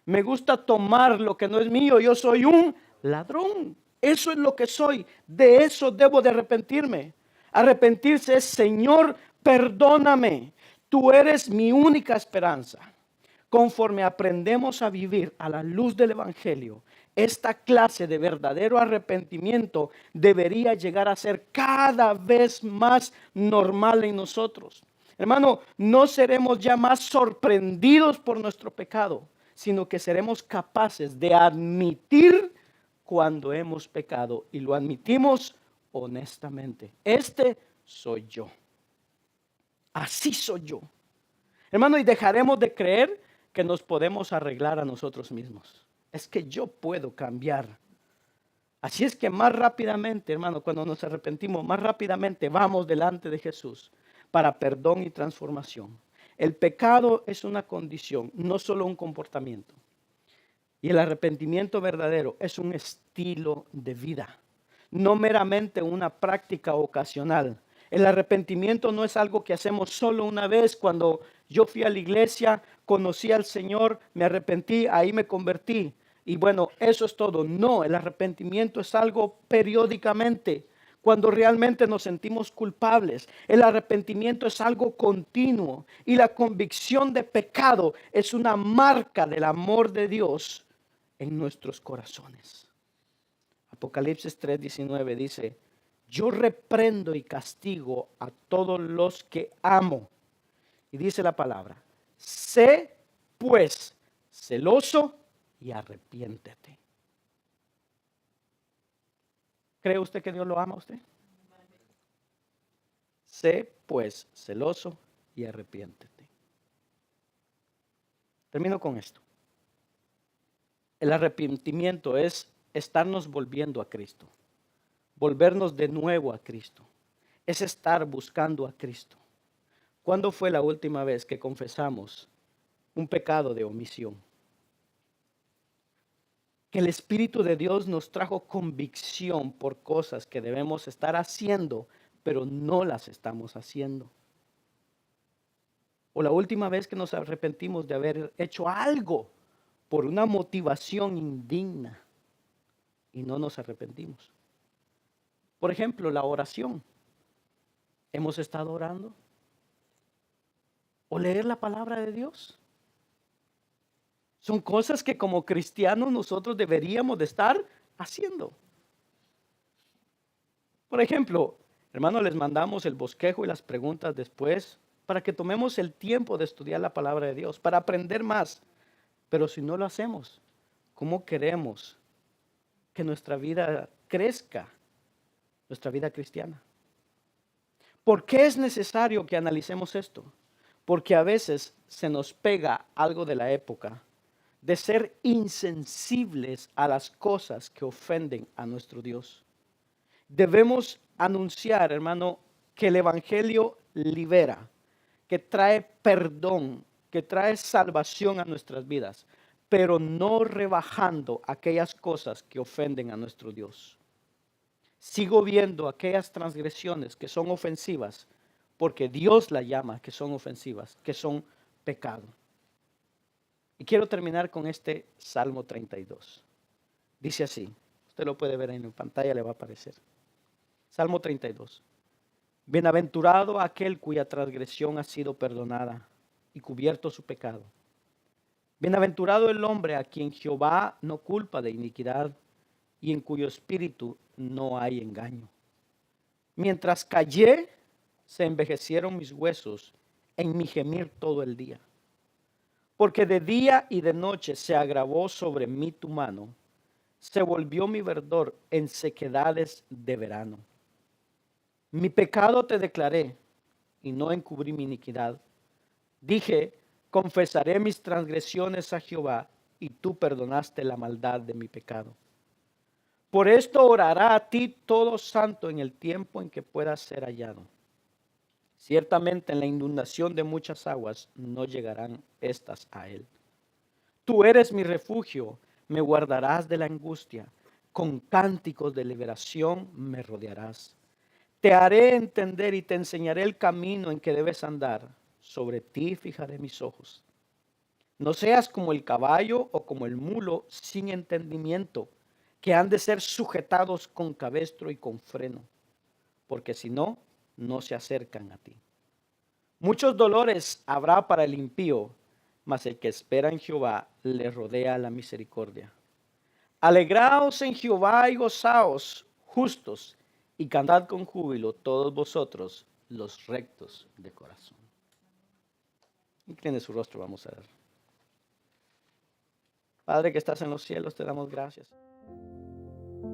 Me gusta tomar lo que no es mío, yo soy un ladrón. Eso es lo que soy. De eso debo de arrepentirme. Arrepentirse es, Señor, perdóname. Tú eres mi única esperanza. Conforme aprendemos a vivir a la luz del Evangelio, esta clase de verdadero arrepentimiento debería llegar a ser cada vez más normal en nosotros. Hermano, no seremos ya más sorprendidos por nuestro pecado, sino que seremos capaces de admitir cuando hemos pecado y lo admitimos honestamente. Este soy yo. Así soy yo. Hermano, y dejaremos de creer que nos podemos arreglar a nosotros mismos. Es que yo puedo cambiar. Así es que más rápidamente, hermano, cuando nos arrepentimos, más rápidamente vamos delante de Jesús para perdón y transformación. El pecado es una condición, no solo un comportamiento. Y el arrepentimiento verdadero es un estilo de vida, no meramente una práctica ocasional. El arrepentimiento no es algo que hacemos solo una vez. Cuando yo fui a la iglesia, conocí al Señor, me arrepentí, ahí me convertí. Y bueno, eso es todo. No, el arrepentimiento es algo periódicamente, cuando realmente nos sentimos culpables. El arrepentimiento es algo continuo y la convicción de pecado es una marca del amor de Dios en nuestros corazones. Apocalipsis 3:19 dice: yo reprendo y castigo a todos los que amo. Y dice la palabra: sé pues celoso y arrepiéntete. ¿Cree usted que Dios lo ama a usted? Sé pues celoso y arrepiéntete. Termino con esto. El arrepentimiento es estarnos volviendo a Cristo, volvernos de nuevo a Cristo. Es estar buscando a Cristo. ¿Cuándo fue la última vez que confesamos un pecado de omisión? Que el Espíritu de Dios nos trajo convicción por cosas que debemos estar haciendo, pero no las estamos haciendo. O la última vez que nos arrepentimos de haber hecho algo por una motivación indigna y no nos arrepentimos. Por ejemplo, la oración. ¿Hemos estado orando? ¿O leer la palabra de Dios? Son cosas que como cristianos nosotros deberíamos de estar haciendo. Por ejemplo, hermanos, les mandamos el bosquejo y las preguntas después para que tomemos el tiempo de estudiar la palabra de Dios, para aprender más. Pero si no lo hacemos, ¿cómo queremos que nuestra vida crezca, nuestra vida cristiana? ¿Por qué es necesario que analicemos esto? Porque a veces se nos pega algo de la época de ser insensibles a las cosas que ofenden a nuestro Dios. Debemos anunciar, hermano, que el Evangelio libera, que trae perdón, que trae salvación a nuestras vidas, pero no rebajando aquellas cosas que ofenden a nuestro Dios. Sigo viendo aquellas transgresiones que son ofensivas, porque Dios la llama que son ofensivas, que son pecado. Y quiero terminar con este Salmo 32. Dice así, usted lo puede ver en la pantalla, le va a aparecer. Salmo 32. Bienaventurado aquel cuya transgresión ha sido perdonada y cubierto su pecado. Bienaventurado el hombre a quien Jehová no culpa de iniquidad y en cuyo espíritu no hay engaño. Mientras callé, se envejecieron mis huesos en mi gemir todo el día. Porque de día y de noche se agravó sobre mí tu mano, se volvió mi verdor en sequedades de verano. Mi pecado te declaré y no encubrí mi iniquidad. Dije, confesaré mis transgresiones a Jehová y tú perdonaste la maldad de mi pecado. Por esto orará a ti todo santo en el tiempo en que pueda ser hallado. Ciertamente en la inundación de muchas aguas no llegarán estas a él. Tú eres mi refugio, me guardarás de la angustia, con cánticos de liberación me rodearás. Te haré entender y te enseñaré el camino en que debes andar. Sobre ti fijaré mis ojos. No seas como el caballo o como el mulo sin entendimiento, que han de ser sujetados con cabestro y con freno, porque si no, no se acercan a ti. Muchos dolores habrá para el impío, mas el que espera en Jehová le rodea la misericordia. Alegraos en Jehová y gozaos, justos, y cantad con júbilo todos vosotros, los rectos de corazón. Incline su rostro, vamos a ver. Padre que estás en los cielos, te damos gracias.